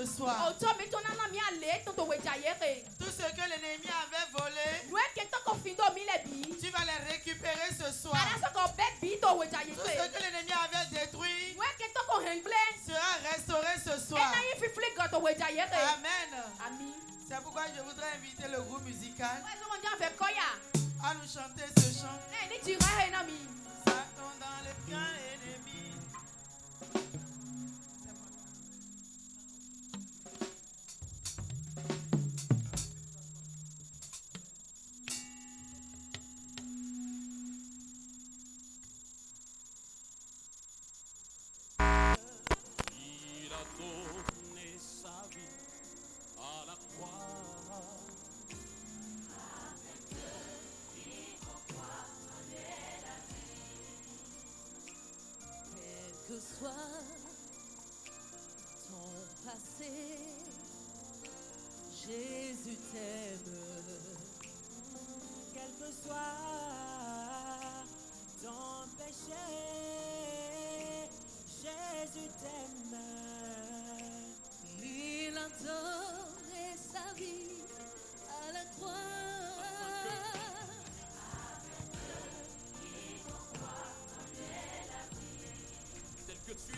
ce soir. Tout ce que l'ennemi avait volé, tu vas les récupérer ce soir. Tout ce que l'ennemi avait détruit sera restauré ce soir. Amen. C'est pourquoi je voudrais inviter le groupe musical à nous chanter ce chant. Satan dans le camp ennemi. Il a donné sa vie à la croix. Quel que soit ton passé, Jésus t'aime. Quel que soit ton péché, Jésus t'aime. Il a donné sa vie à la croix. Tel que tu es,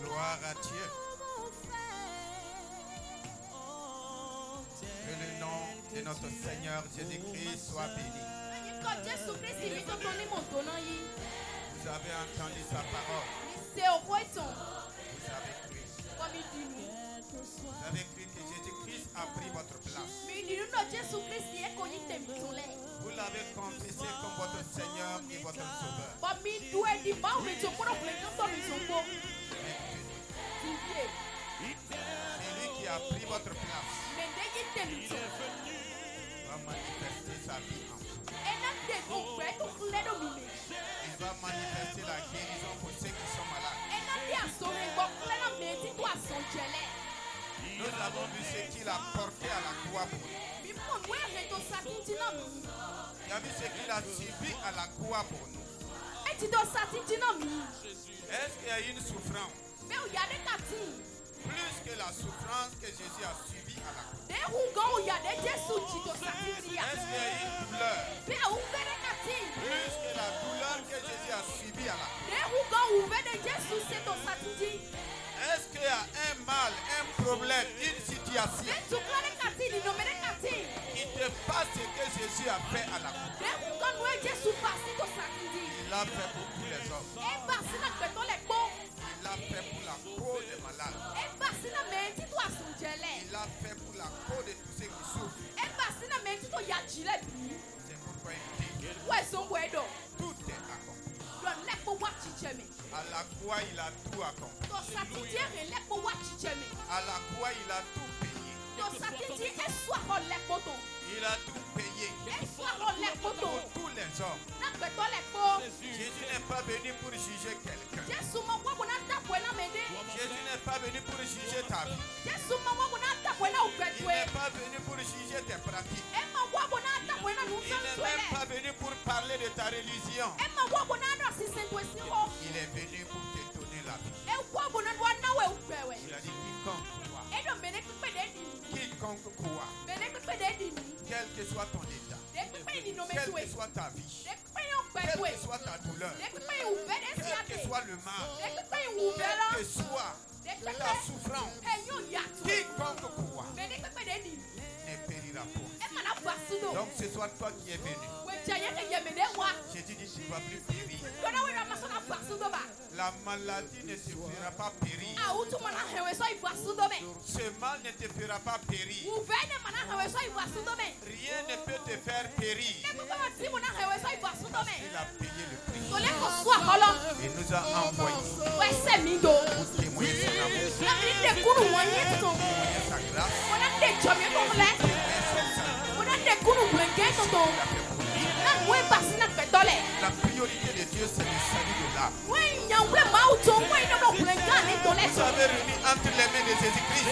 Gloire à Dieu. Que le nom de notre Seigneur Jésus-Christ soit béni. Vous avez entendu sa parole. Vous avez cru que Jésus-Christ a pris votre place. Vous l'avez confessé comme votre Seigneur et votre Sauveur. C'est lui qui a pris votre place. Va manifester sa vie en vous. Il va manifester la guérison pour ceux qui sont malades. Nous avons vu ce qu'il a porté à la croix pour nous. Il a vu ce qu'il a subi à la croix pour nous. Est-ce qu'il y a une souffrance? Plus que la souffrance que Jésus a subie à la croix. Est-ce qu'il y a une douleur? Plus que la douleur que Jésus a subie à la croix. Est-ce qu'il y a un mal, un problème, une situation qui te passe ce que Jésus a fait à la croix? Il l'a fait pour tous les hommes. Il l'a fait pour la cause des malades. Il l'a fait pour la cause de tous ceux qui souffrent. C'est pourquoi il dit tout est accompli. À la croix, il a tout accompli. À la croix, il a tout payé. Il a tout payé pour tous les hommes. Jésus n'est pas venu pour juger quelqu'un. Jésus n'est pas venu pour juger ta vie. Il n'est pas venu pour juger tes pratiques. Il n'est même pas venu pour parler de ta religion. Il est venu pour te donner la vie. Il a dit quiconque croit, quel que soit ton état, quelle que soit ta vie, quelle que soit ta douleur, quel que soit le mal, quelle que soit la souffrance, quiconque croit ne périra point. Donc ce soit toi qui es venu. Jésus dit tu ne vas plus périr. La maladie ne te fera pas périr. Ce mal ne te fera pas périr. Rien ne peut te faire périr. Il a payé le prix. Il nous a envoyés pour témoigner son amour, témoigner sa grâce, témoigner son salut. La priorité de Dieu, c'est le salut de l'âme. Vous avez remis entre les mains de Jésus-Christ.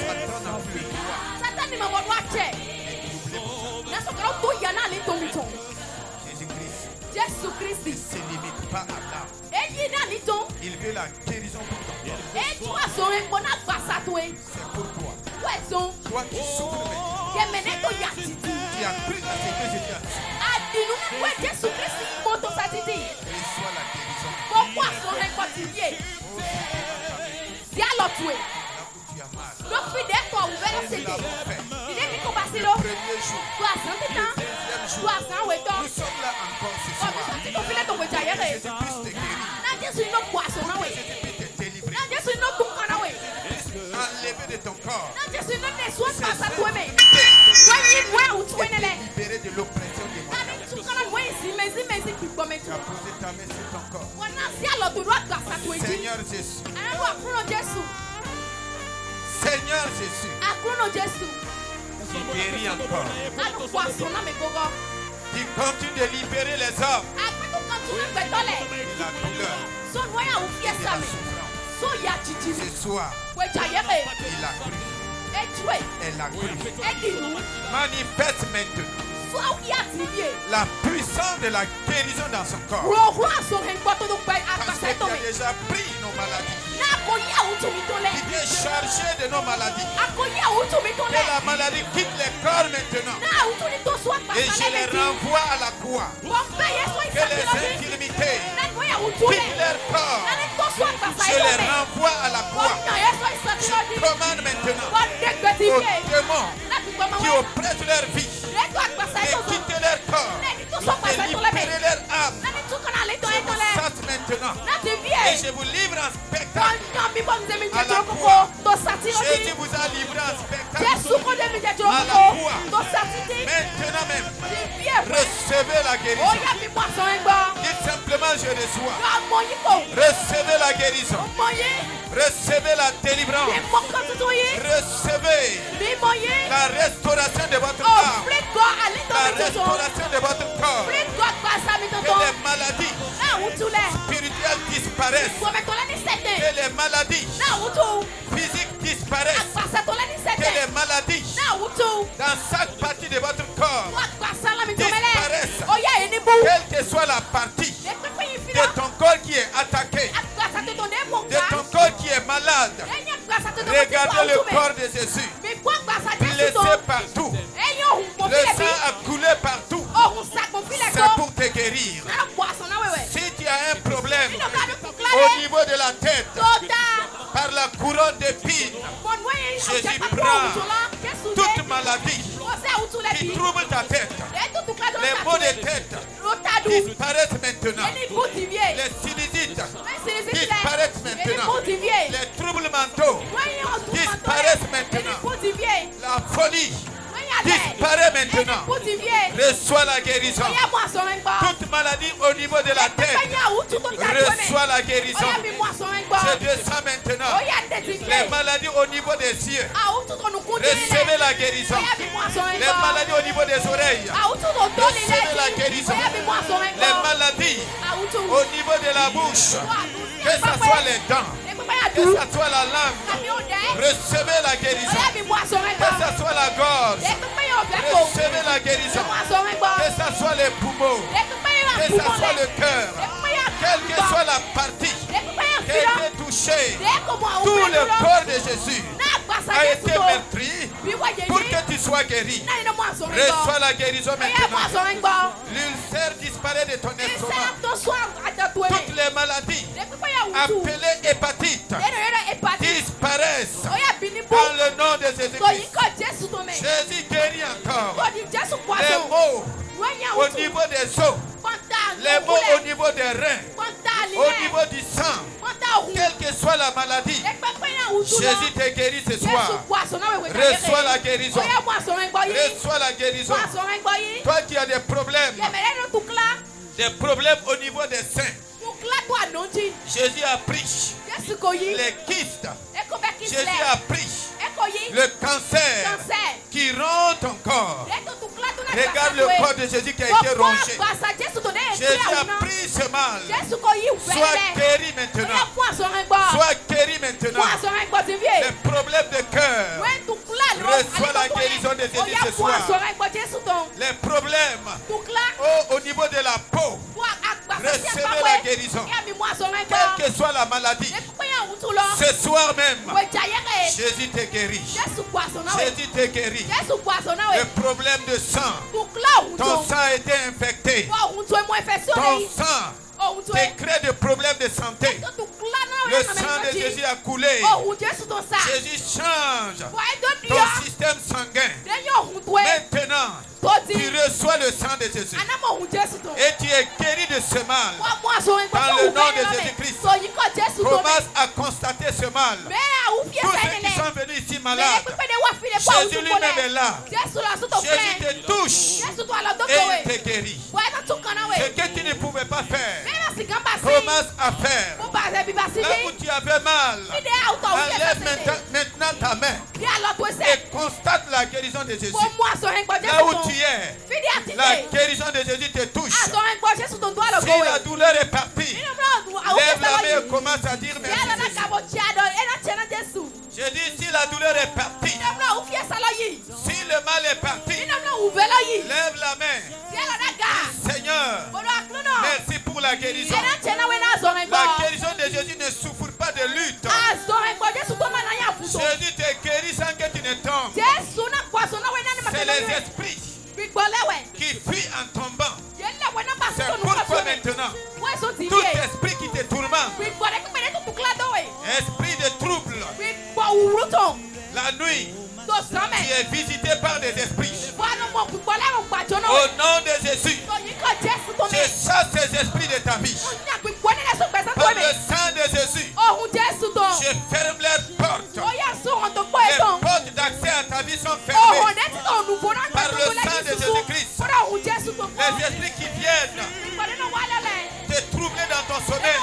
Satan n'a plus le droit. Jésus-Christ, ses limites. Toi qui souffres maintenant, tu as cru à ce que je t'ai dit. Reçois la guérison. Là où tu as mal. Le premier jour, le deuxième jour, nous sommes là encore ce soir. Que Jésus puisse te guérir. Que Jésus puisse te délivrer. Enlever de ton corps. Libéré de l'oppression démoniaque. Tu as posé ta main sur ton corps. Seigneur Jésus. Seigneur Jésus. Tu guéris encore. Tu continues de libérer les hommes. De la douleur. De la souffrance. Ce soir, il a cru. Elle a cru. Manifeste maintenant la puissance de la guérison dans son corps. Parce que tu as déjà pris nos maladies. Il est chargé de nos maladies. Que la maladie quitte le corps maintenant. Et je les renvoie à la croix. Que les infirmités quittent leur corps. Je les renvoie à la croix. Je commande maintenant aux démons qui oppressent leur vie et quitter leur corps et libérer leur âme. Je vous saute maintenant et je vous livre en spectacle à la croix. Jésus vous a livré en spectacle à la croix. Maintenant même, recevez la guérison. Dites simplement je reçois. Recevez la guérison. Recevez la délivrance. Recevez la restauration de votre âme. La restauration de votre corps. Que les maladies spirituelles disparaissent. Que les maladies physiques disparaissent. Que les maladies dans chaque partie de votre corps disparaissent. Quelle que soit la partie de ton corps qui est attaqué, de ton corps qui est malade, regardez le corps de Jésus. Blessé partout. Le sang a coulé partout. C'est pour te guérir. Si tu as un problème au niveau de la tête, par la couronne d'épines, Jésus prend toute maladie qui trouble ta tête. Les maux de tête disparaissent maintenant. Les sinusites disparaissent maintenant. Les troubles mentaux disparaissent maintenant. La folie disparaît maintenant. Reçois la guérison. Toute maladie au niveau de la tête, reçois la guérison. Je descends maintenant. Les maladies au niveau des yeux, recevez la guérison. Les maladies au niveau des oreilles, recevez la guérison. Les maladies au niveau de la bouche, que ce soit les dents, que ce soit la langue, recevez la guérison. Que ce soit la gorge, recevez la guérison. Que ce soit les poumons, que ce soit le cœur, quelle que soit la partie qui a été touchée, tout le corps de Jésus a été meurtri pour que tu sois guéri. Reçois la guérison maintenant. L'ulcère disparaît de ton estomac. Toutes les maladies appelées hépatite disparaissent dans le nom de Jésus-Christ. Jésus guérit encore les maux au niveau des os, les maux au niveau des reins, au niveau du sang, quelle que soit la maladie. Jésus te guérit ce soir. Reçois la guérison. Reçois la guérison. Toi qui as des problèmes au niveau des seins, Jésus a pris les kystes. Jésus a pris le cancer qui rend ton corps. Regarde le corps de Jésus qui a été rongé. Jésus a pris ce mal. Sois guéri maintenant. Sois guéri maintenant. Les problèmes de cœur, reçois la guérison de Jésus ce soir. Les problèmes au niveau de la peau, recevez la guérison. Quelle que soit la maladie, Ce soir même, Jésus te guérit. Jésus te guérit. Le problème de sang. Ton sang a été infecté. Ton sang te crée des problèmes de santé. Le sang de Jésus a coulé. Jésus change ton système sanguin. Maintenant, tu reçois le sang de Jésus. Et tu es guéri de ce mal. Dans le nom de Jésus-Christ. Commence à constater ce mal. Tous ceux qui sont venus ici malades, Jésus lui-même est là. Jésus te touche et il te guérit. Ce que tu ne pouvais pas faire, commence à faire. Là où tu avais mal, enlève maintenant ta main et constate la guérison de Jésus. Là où tu es, la guérison de Jésus te touche. Si la douleur est partie, lève la main et commence à dire merci Jésus. Je dis si la douleur est partie, si le mal est parti, lève la main. Seigneur, merci pour la guérison. La guérison de Jésus ne souffre pas de lutte. Jésus te guérit sans que tu ne tombes. C'est les esprits qui fuient en tombant. C'est pourquoi maintenant, tout esprit qui te tourmente, esprit de trouble, la nuit, tu es visité par des esprits. Au nom de Jésus, je chasse ces esprits de ta vie. Par le sang de Jésus, je ferme les portes. Les portes d'accès à ta vie sont fermées. Par le sang de Jésus-Christ, les esprits qui viennent te troubler dans ton sommeil,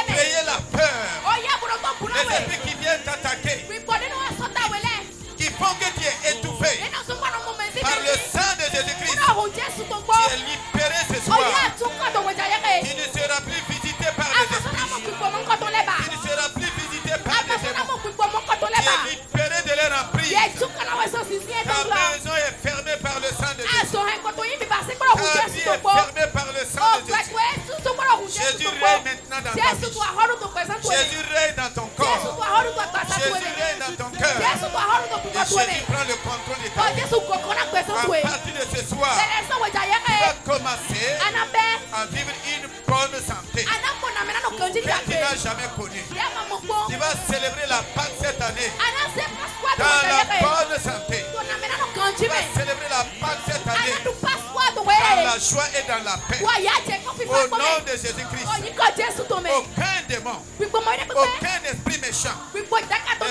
créer la peur, les esprits qui viennent t'attaquer, qui font que tu es étouffé. Par le sang de Jésus-Christ, tu es libéré ce soir. Tu ne seras plus visité par les esprits. Tu ne seras plus visité par les démons. Tu es libéré de leur emprise. Ta maison est fermée par le sang de Jésus. Ta vie est fermée par le sang de Jésus. Jésus règne maintenant dans ta vie. Jésus règne dans ton corps. Jésus règne dans ton cœur. Et Jésus prend le contrôle de ta vie. À partir de ce soir, tu vas commencer à vivre une bonne santé que tu n'as jamais connue. Tu vas célébrer la Pâque cette année dans la bonne santé. Tu vas célébrer la Pâque cette année dans la joie et dans la paix. Au nom de Jésus-Christ, aucun démon, aucun esprit méchant ne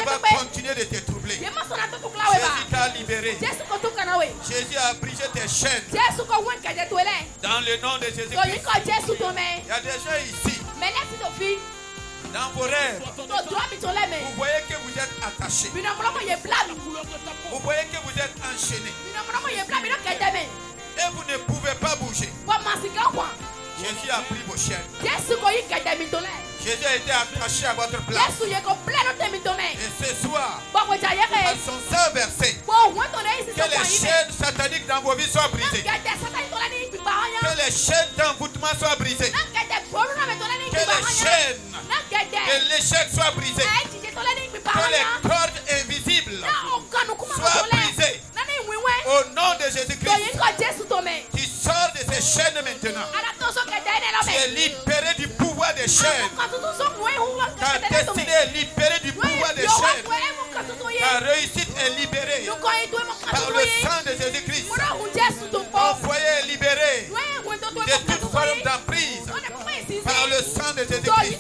va continuer de te troubler. Jésus t'a libéré. Jésus a brisé tes chaînes. Dans le nom de Jésus-Christ. Il y a des gens ici. Dans vos rêves, vous voyez que vous êtes attachés. Vous voyez que vous êtes enchaînés. Et vous ne pouvez pas bouger. Jésus a pris vos chaînes. Jésus a été attaché à votre place. Et ce soir, à son sang versé, que les chaînes sataniques dans vos vies soient brisées. Que les chaînes d'envoûtement soient brisées. Que les chaînes de l'échec soient brisées. Que les cordes invisibles soient brisées. Au nom de Jésus-Christ, qui sort de ces chaînes maintenant. Tu es libéré du pouvoir des chaînes. Ta destinée est libérée du pouvoir des chaînes. Ta réussite est libérée par le sang de Jésus-Christ. Ton foyer est libéré de toute forme d'emprise par le sang de Jésus-Christ.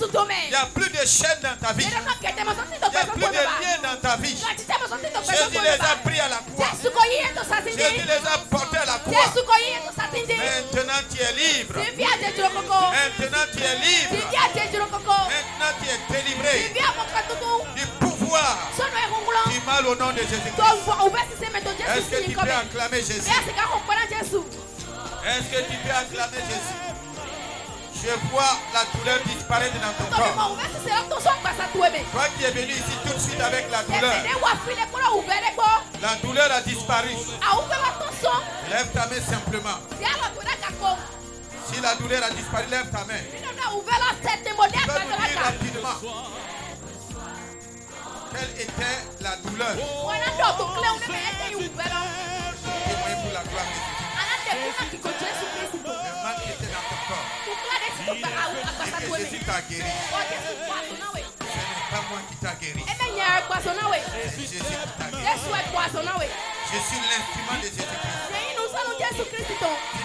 Il n'y a plus de chaînes dans ta vie. Il n'y a plus de liens dans ta vie. Jésus les a pris à la croix. Jésus les a portés à la croix. Maintenant tu es libre. Maintenant tu es libre. Maintenant tu es délivré du pouvoir du mal au nom de Jésus-Christ. Est-ce que tu peux acclamer Jésus? Est-ce que tu peux acclamer Jésus? Je vois la douleur disparaître dans ton corps. Toi qui es venu ici tout de suite avec la douleur. La douleur a disparu. Lève ta main simplement. Si la douleur a disparu, lève ta main. Tu peux nous dire rapidement quelle était la douleur. Témoignez pour la gloire de Jésus. Le mal qui était dans ton corps. Et que Jésus t'a guéri. Ce n'est pas moi qui t'a guéri. C'est Jésus qui t'a guéri. Je suis l'instrument de Jésus-Christ. Tu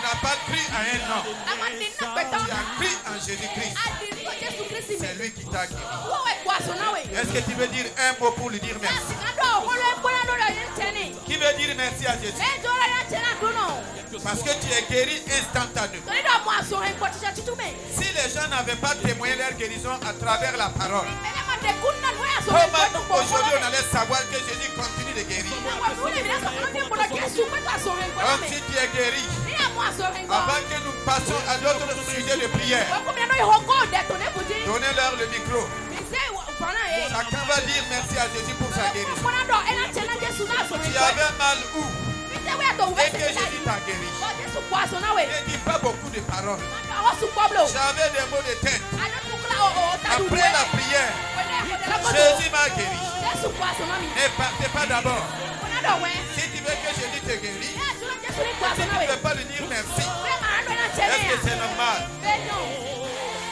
n'as pas cru à un homme. Tu as cru en Jésus-Christ. C'est lui qui t'a guéri. Est-ce que tu veux dire un mot pour lui dire merci? Qui veut dire merci à Jésus? Parce que tu es guéri instantanément. Si les gens n'avaient pas témoigné leur guérison à travers la parole, comment aujourd'hui on allait savoir que Jésus continue de guérir? Donc si tu es guéri, avant que nous passions à d'autres sujets de prière, donnez-leur le micro. Chacun va dire merci à Jésus pour sa guérison. Tu avais mal où? Et que Jésus t'a guéri. Ne dis pas beaucoup de paroles. J'avais des maux de tête. Après la prière, Jésus m'a guéri. Ne partez pas d'abord. Si tu veux que Jésus te guérisse, tu ne peux pas lui dire merci. Est-ce que c'est normal?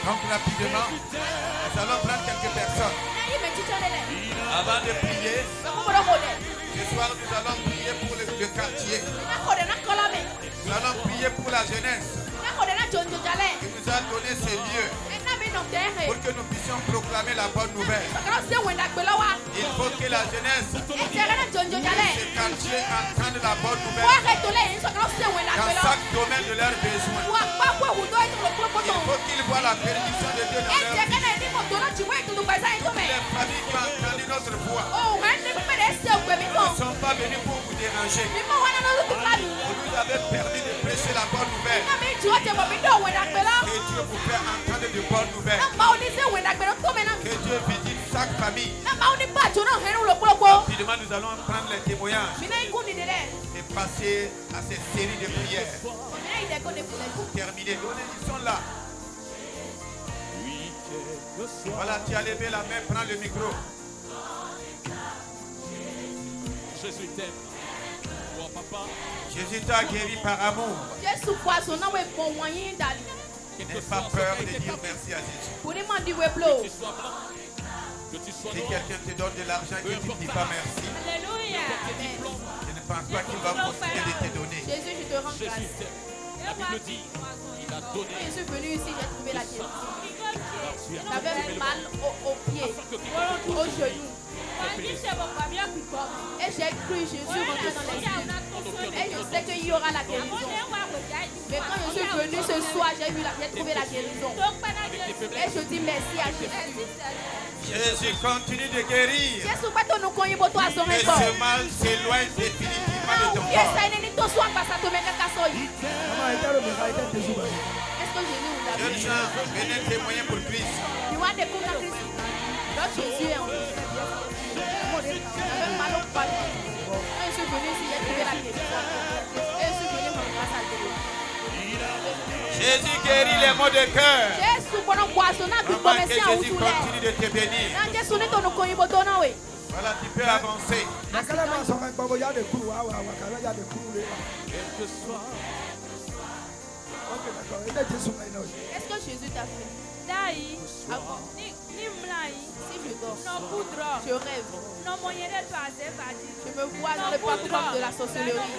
Donc rapidement, nous allons prendre quelques personnes. Avant de prier, ce soir nous allons prier pour le quartier. Nous allons prier pour la jeunesse qui nous a donné ces lieux pour que nous puissions proclamer la bonne nouvelle. Il faut que la jeunesse de ce quartier entende la bonne nouvelle dans chaque domaine de leurs besoins. Il faut qu'ils voient la bénédiction de Dieu dans leur vie. Toutes les familles qui ont entendu notre voix ne sont pas venus pour vous déranger. Vous nous avez permis de prêcher la bonne nouvelle. Que Dieu vous fait entendre de bonnes nouvelles. Que Dieu visite chaque famille. Rapidement, nous allons prendre les témoignages et passer à cette série de prières. Pour terminer, ils sont là. Voilà, tu as levé la main, prends le micro. Jésus t'aime. Oh, papa. Jésus t'a guéri par amour. N'aie pas peur de dire merci à Jésus. Si quelqu'un te donne de l'argent et que tu ne dis pas merci, je ne pense pas qu'il va continuer de te donner. Jésus, je te rends grâce. La Bible dit, il a donné. Je suis venu ici, j'ai trouvé la guérison. J'avais mal aux pieds, aux genoux. Et j'ai cru, je suis rentré dans l'église. Et je sais qu'il y aura la guérison. Mais quand je suis venu ce soir, j'ai trouvé la guérison. Et je dis merci à Jésus. Jésus continue de guérir. Que ce mal s'éloigne définitivement de ton corps. Est-ce que Jésus vous a Jeunes gens, venez témoigner pour Christ. Notre Jésus est en nous. J'avais mal au palais. Quand je suis venu ici, j'ai trouvé la guérison. Et je suis venu me grâce à Dieu. Jésus guérit les maux de cœur. Maman, que Jésus continue de te bénir. Voilà, tu peux avancer. Quel que soit. Est-ce que Jésus t'a fait? Si je dors, je rêve. Je me vois dans le parcours de la sorcellerie.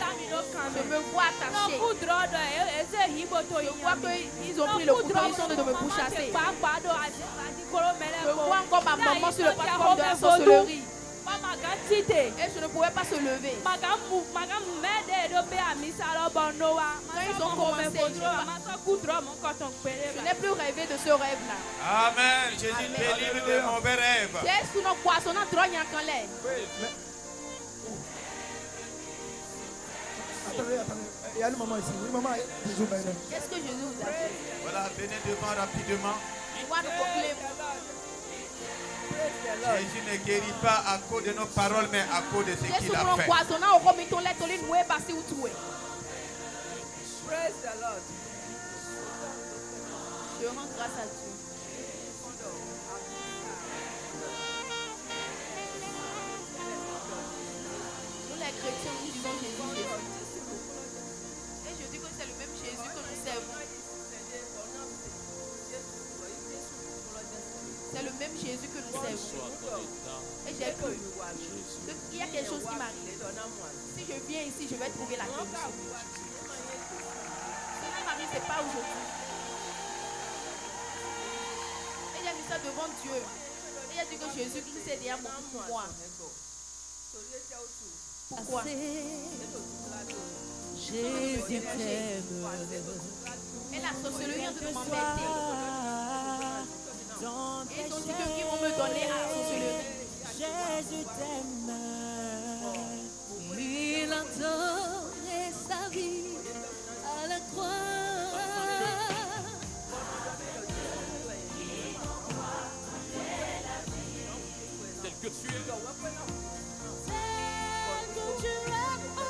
Je me vois attaché. Je vois qu'ils ont pris le couteau, ils sont de me pourchasser. Je vois encore ma maman sur le parcours de la sorcellerie. Et je ne pouvais pas se lever. Quand ils ont commencé, je n'ai plus rêvé de ce rêve-là. Amen. Jésus délivre des mauvais rêves. Qu'est-ce que Jésus vous a fait? Voilà, venez devant rapidement. Jésus ne guérit pas à cause de nos paroles, mais à cause de ce qu'il a fait. Praise the Lord. Je rends grâce à Dieu. Nous les chrétiens, nous disons Jésus. Et je dis que c'est le même Jésus que nous servons. C'est le même Jésus que nous servons. Et j'ai cru qu'il y a quelque chose qui m'arrive. Si je viens ici, je vais trouver la guérison. Ce qui m'arrive, ce n'est pas aujourd'hui. Et j'ai mis ça devant Dieu. Et il a dit que Jésus Christ est derrière moi. Pourquoi? Jésus t'aime. Et la sorcellerie de m'embêter. Et ils ont dit qu'ils vont me donner à la sorcellerie. Jésus t'aime. Il a donné sa vie à la croix. Tel que tu es. Tel que tu es, oh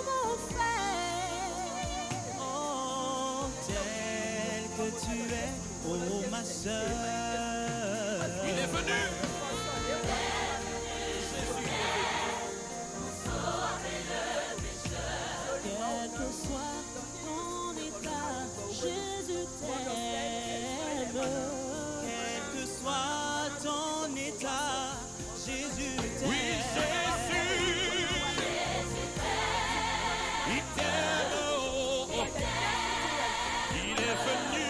mon frère. Oh, tel que tu es, oh ma soeur. Il est venu. Quel que soit ton état, Jésus t'aime. Quel que soit ton état, Jésus t'aime. Oui, Jésus. Il t'aime. Oh, oh. Il est venu.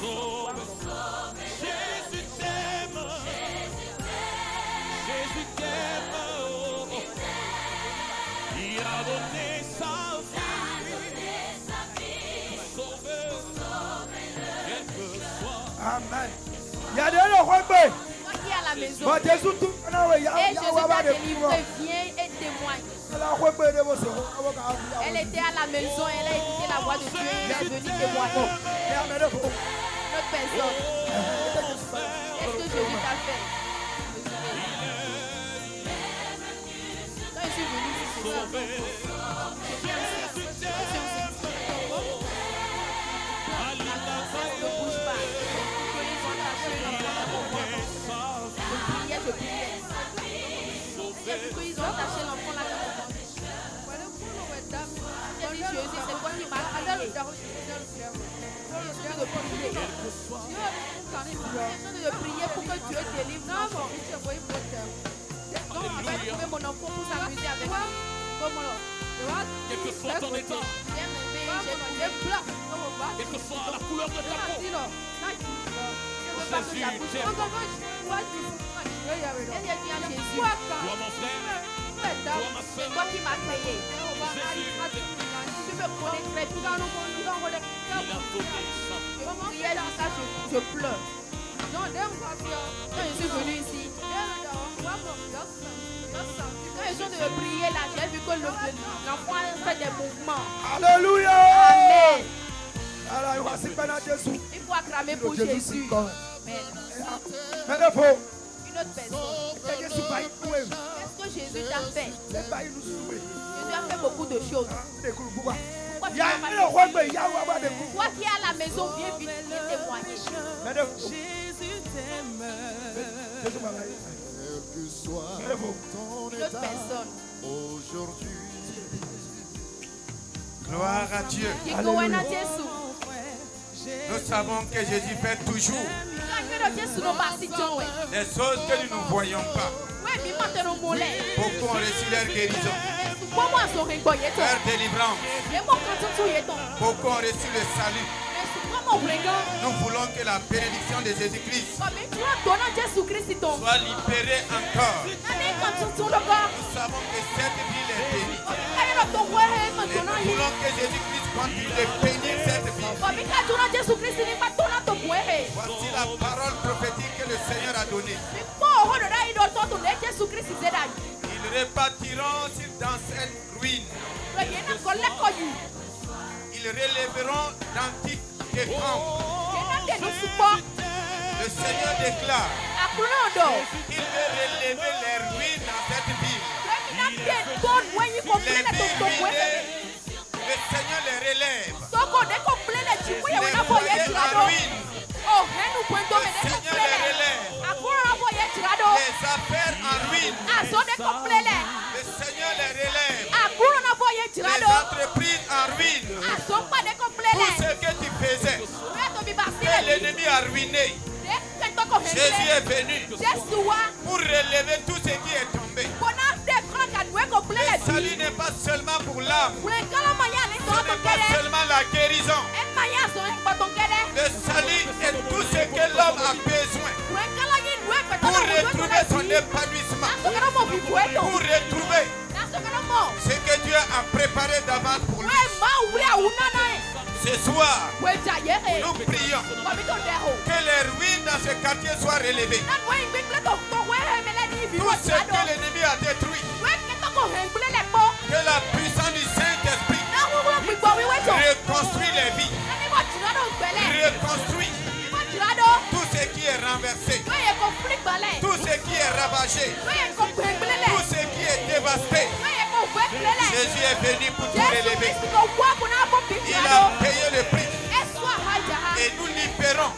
Sauve. Jésus t'aime. Jésus t'aime. Oh, oh. Il a donné sa vie. Sauveur. Quel que soit. Amen. Il y a des gens qui Toi qui es à la maison. sont Jésus tout Et Jésus t'a délivré, viens et témoigne. Elle était à la maison, elle a écouté la voix de Dieu, elle est venue témoigner. Notre personne. Qu'est-ce que Jésus t'a fait? Quand je suis venue ici, c'est ça. Ne bouge pas. Je priais. Ils ont attaché l'enfant là dans mon ventre. J'ai dit Jésus, c'est toi qui m'as créé. De prier pour que Dieu délivre l'enfant. Donc on va trouver mon enfant pour s'amuser avec lui. Quel que soit ton état, quelle que soit la couleur de ta peau, Jésus t'aime. Toi, mon frère, toi, ma C'est soeur, toi qui m'as créé. Jésus, Tu me connais très bien. il a donné sa vie. Je priais dans ça, je pleure. Quand je suis venue ici, quand je suis de prier là, j'ai vu que l'enfant fait des mouvements. Alléluia. Amen. Jésus. Il faut acclamer pour Jésus. Amen. Une autre personne. Qu'est-ce que Jésus t'a fait? Jésus a fait beaucoup de choses. Pourquoi tu n'as pas fait? Toi qui es à la maison, viens vite, viens témoigner. Jésus t'aime. Quel que soit ton Une autre état personne. aujourd'hui. Gloire à Dieu. Alléluia. Jésus. Nous savons que Jésus fait toujours des choses que nous ne voyons pas. Beaucoup ont reçu leur guérison, leur délivrance. Beaucoup ont reçu le salut. Nous voulons que la bénédiction de Jésus-Christ soit libérée encore. Nous savons que cette ville est bénie. Et nous voulons que Jésus-Christ continue de bénir cette ville. Voici la parole prophétique que le Seigneur a donnée. Ils rebâtiront dans cette ruine. Ils relèveront d'antiques défenses. Le Seigneur déclare qu'il veut relever les ruines dans cette ville. Les ruinés, le Seigneur les relève. Les affaires en ruine. Le Seigneur les relève. Les entreprises en ruine. Tout ce que tu faisais, que l'ennemi a ruiné. Jésus est venu pour relever tout ce qui est tombé. Le salut n'est pas seulement pour l'âme. Ce n'est pas seulement la guérison. Le salut est tout ce que l'homme a besoin pour retrouver son épanouissement, pour retrouver ce que Dieu a préparé d'avance pour lui. Ce soir, nous prions que les ruines dans ce quartier soient relevées. Tout ce que l'ennemi a détruit, que la puissance du Saint-Esprit reconstruit les vies, reconstruit tout ce qui est renversé, tout ce qui est ravagé, tout ce qui est dévasté. Jésus est venu pour tout relever. Il a payé le prix. Et nous libérons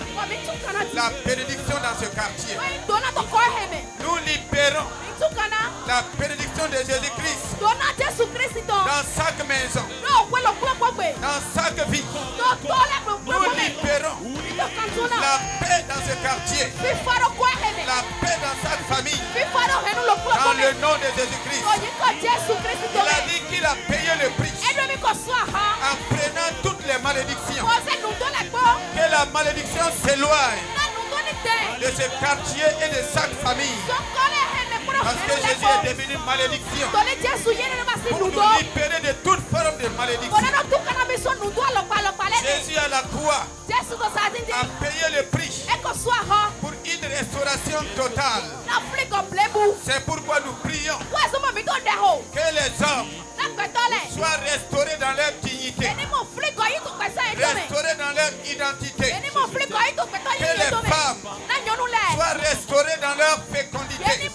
la bénédiction dans ce quartier. Nous libérons la bénédiction de Jésus-Christ dans chaque maison, dans chaque vie. Nous libérons la paix dans ce quartier, la paix dans chaque famille, dans le nom de Jésus-Christ. Il a dit qu'il a payé le prix en prenant toutes les malédictions. Que la malédiction s'éloigne de ce quartier et de chaque famille. Parce que Jésus est devenu malédiction pour nous libérer de toute forme de malédiction. Jésus à la croix a payé le prix pour une restauration totale. C'est pourquoi nous prions que les hommes soient restaurés dans leur dignité, restaurés dans leur identité, que les femmes soient restaurées dans leur fécondité,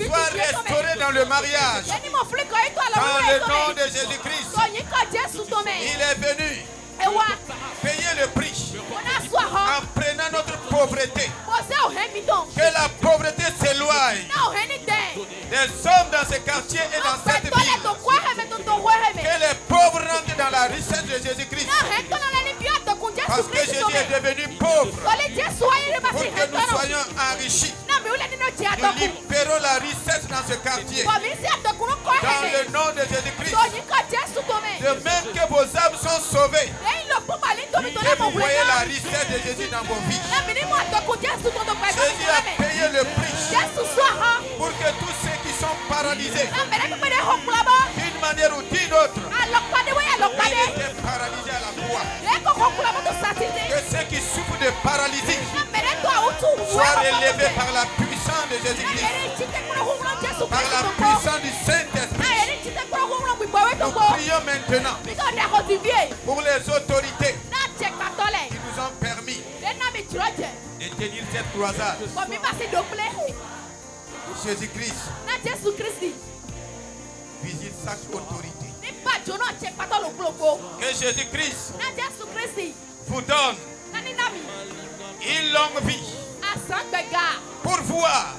soient restaurées dans le mariage. Dans le nom de Jésus-Christ, il est venu payer le prix en prenant notre pauvreté. Que la pauvreté s'éloigne des hommes dans ce quartier et dans cette ville. Que les pauvres rentrent dans la richesse de Jésus-Christ. Parce que Jésus est devenu pauvre pour que nous soyons enrichis. Nous libérons la richesse dans ce quartier. Dans le nom de Jésus-Christ. De même que vos âmes sont sauvées. Et vous voyez la richesse de Jésus dans vos vies. Jésus a payé le prix pour que tous ceux qui sont paralysés, d'une manière ou d'une autre, ils étaient paralysés à la croix. Que ceux qui souffrent de paralysie soient relevés par la puissance de Jésus-Christ, par la puissance du Saint-Esprit. Nous prions maintenant pour les autorités qui nous ont permis de tenir cette croisade. Jésus-Christ visite chaque autorité. Que Jésus-Christ vous donne une longue vie pour voir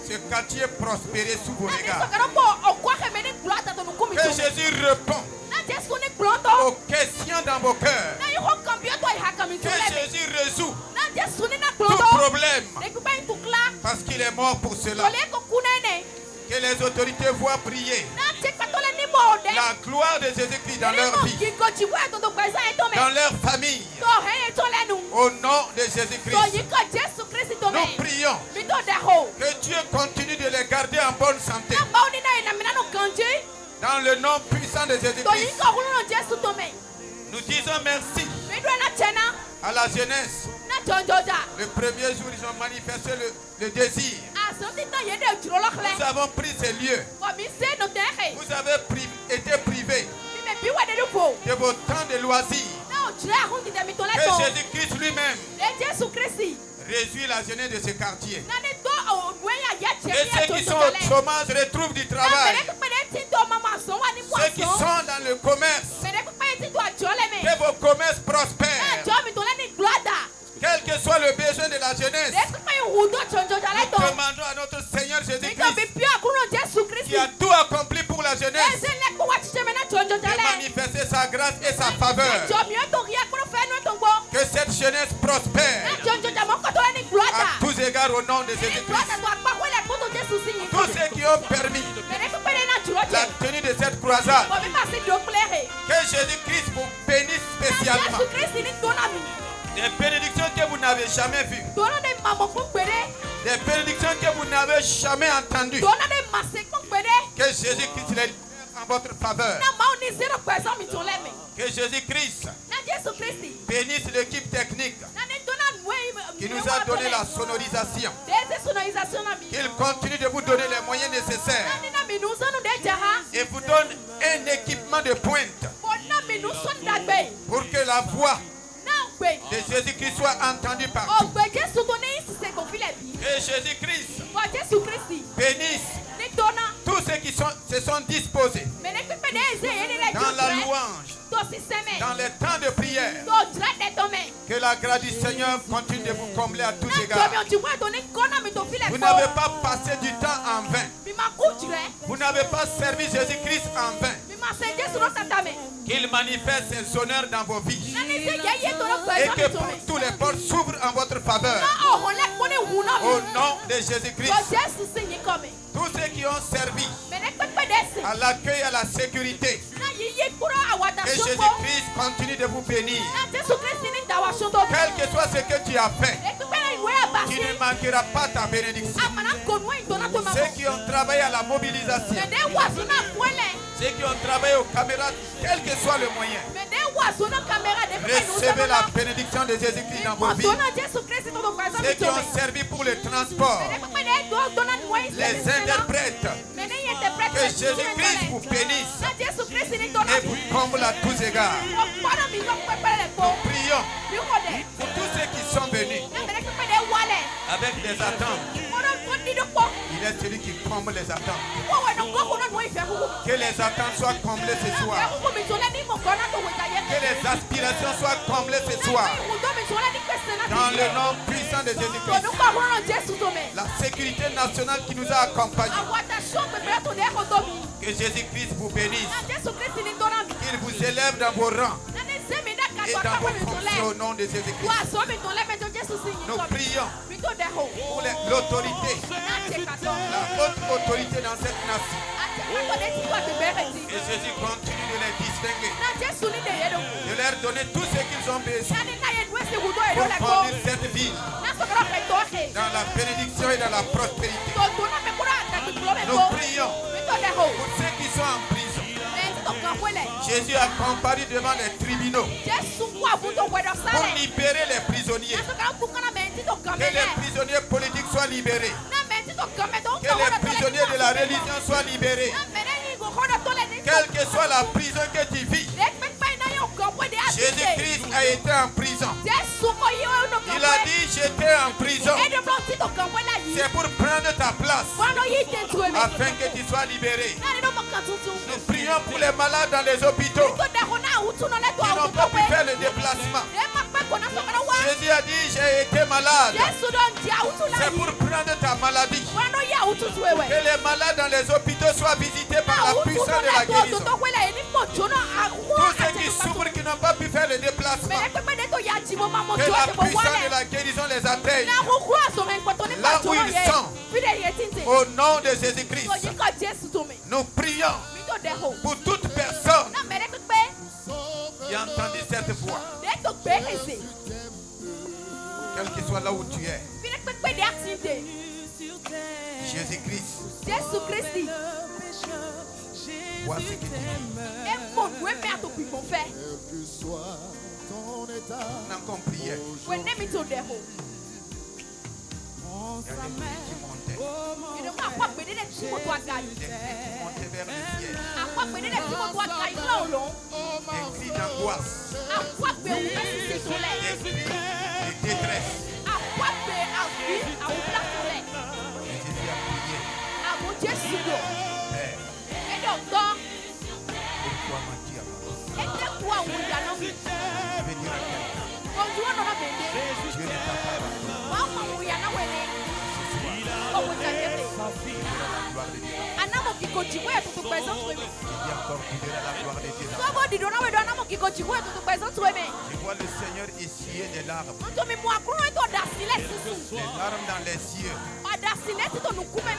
ce quartier prospérer sous vos regards. Que Jésus répond aux questions dans vos cœurs. Que Jésus résout tout problème parce qu'il est mort pour cela. Que les autorités voient briller la gloire de Jésus-Christ dans leur vie, dans leur famille. Au nom de Jésus-Christ, nous prions que Dieu continue de les garder en bonne santé. Dans le nom puissant de Jésus-Christ, nous disons merci à la jeunesse. Le premier jour, ils ont manifesté le désir. Nous avons pris ces lieux. Vous avez été privés de vos temps de loisirs. Que Jésus-Christ lui-même réduit la jeunesse de ce quartier. Et ceux qui sont au chômage retrouvent du travail. Ceux qui sont dans le commerce prospère. Quel que soit le besoin de la jeunesse, nous demandons à notre Seigneur Jésus-Christ, qui a tout accompli pour la jeunesse, de manifester sa grâce et sa faveur. Que cette jeunesse prospère à tous égards au nom de Jésus-Christ. Tous ceux qui ont permis la tenue de cette croisade, que Jésus-Christ vous bénisse spécialement. Des bénédictions que vous n'avez jamais vues. Des bénédictions que vous n'avez jamais entendues. Que Jésus-Christ les libère en votre faveur. Que Jésus-Christ bénisse l'équipe technique qui nous a donné la sonorisation. Qu'il continue de vous donner les moyens nécessaires et vous donne un équipement de pointe pour que la voix de Jésus-Christ soit entendue partout. Et Jésus-Christ bénisse tous ceux qui se sont disposés dans la louange, dans les temps de prière. Que la grâce du Seigneur continue de vous combler à tous égards. Vous n'avez pas passé du temps en vain. Vous n'avez pas servi Jésus-Christ en vain. Qu'il manifeste ses honneurs dans vos vies. Et que tous les portes s'ouvrent en votre faveur. Au nom de Jésus-Christ. Tous ceux qui ont servi à l'accueil et à la sécurité. Que Jésus-Christ continue de vous bénir. Quel que soit ce que tu as fait, tu ne manqueras pas ta bénédiction. Ceux qui ont travaillé à la mobilisation, ceux qui ont travaillé aux caméras, quel que soit le moyen, recevez la bénédiction de Jésus-Christ dans vos vies. Ceux qui ont servi pour le transport, les interprètes, que Jésus-Christ vous bénisse et vous comble à tous égards. Nous prions pour tous ceux qui sont venus avec des attentes. Il est celui qui comble les attentes. Que les attentes soient comblées ce soir. Que les aspirations soient comblées ce soir. Dans le nom puissant de Jésus-Christ. La sécurité nationale qui nous a accompagnés. Que Jésus-Christ vous bénisse. Qu'il vous élève dans vos rangs et dans vos fonctions au nom de Jésus-Christ. Nous prions pour l'autorité, la haute autorité dans cette nation. Et Jésus continue de les distinguer, de leur donner tout ce qu'ils ont besoin pour conduire cette ville dans la bénédiction et dans la prospérité. Nous prions pour ceux qui sont en prison. Jésus a comparu devant les tribunaux pour libérer les prisonniers. Que les prisonniers politiques soient libérés. Que les prisonniers de la religion soient libérés. Quelle que soit la prison que tu vis, Jésus-Christ a été en prison. Il a dit j'étais en prison. C'est pour prendre ta place afin que tu sois libéré. Nous prions pour les malades dans les hôpitaux qui n'ont pas pu faire le déplacement. Jésus a dit j'ai été malade. C'est pour prendre ta maladie. Que les malades dans les hôpitaux soient visités par la puissance de la guérison. Tous ceux qui souffrent, qui n'ont pas pu faire le déplacement, que la puissance de la guérison les atteigne là où ils sont. Au nom de Jésus-Christ, nous prions pour toute personne qui a entendu cette voix, quel que soit là où tu es. Jésus-Christ, vois ce que tu dis. Quel que soit ton état, Nous avons prié. Il y a des filles qui montaient. Des filles qui montaient vers le ciel. Des cris d'angoisse. Des cris de détresse. Et Jésus a prié. Père, pourquoi m'as-tu abandonné? Je vais dire à encore, tu verras la gloire de Dieu. Je vois le Seigneur essuyer des larmes. Les larmes dans les yeux.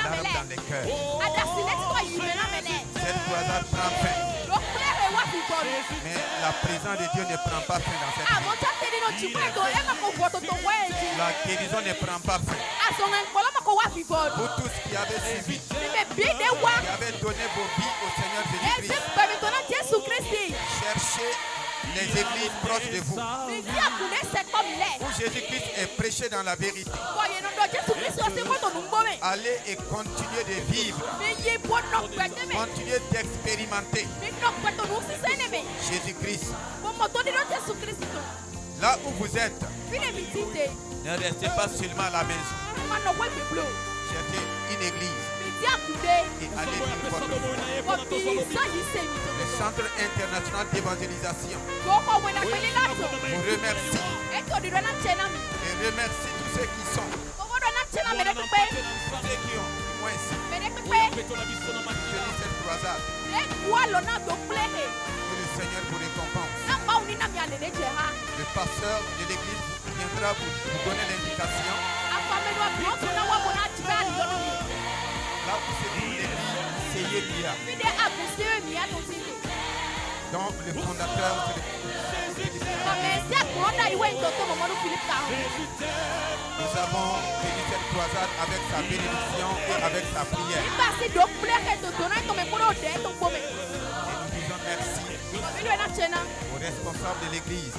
Larmes dans les cœurs. Cette croisade prend fin. Mais la présence de Dieu ne prend pas fin dans cette vie. La guérison ne prend pas fin. Vous tous qui avez suivi, qui avez donné vos vies au Seigneur Jésus-Christ, cherchez les églises proches de vous, où Jésus-Christ est prêché dans la vérité. Allez et continuez de vivre. Continuez d'expérimenter Jésus-Christ. Là où vous êtes, ne restez pas seulement à la maison. Cherchez une église et allez vivre votre vie. Le Centre international d'évangélisation vous remercie et remercie tous ceux qui sont, ceux qui ont moins tenu cette croisade. Que le Seigneur vous récompense. Le pasteur de l'église viendra vous donner l'indication. Là où c'est pour l'église, c'est Yélia. Donc le fondateur, nous avons béni cette croisade avec sa bénédiction et avec sa prière. Et nous disons merci aux responsables de l'église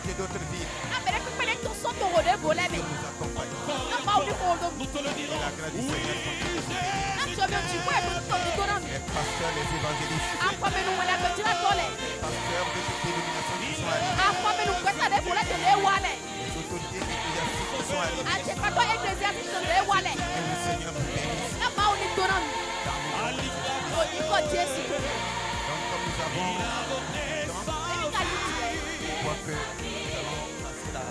et d'autres villes. Nous accompagnons. Nous te le dirons. La grâce du Seigneur continue. Les pasteurs, les évangélistes, les pasteurs de cette dénomination qui sont arrivés, les autorités ecclésiastiques qui sont arrivées. Que le Seigneur vous bénisse. Donc comme nous avons je crois que nous allons passer la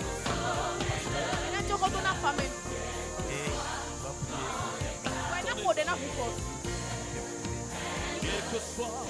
et on va prier. Quel que soit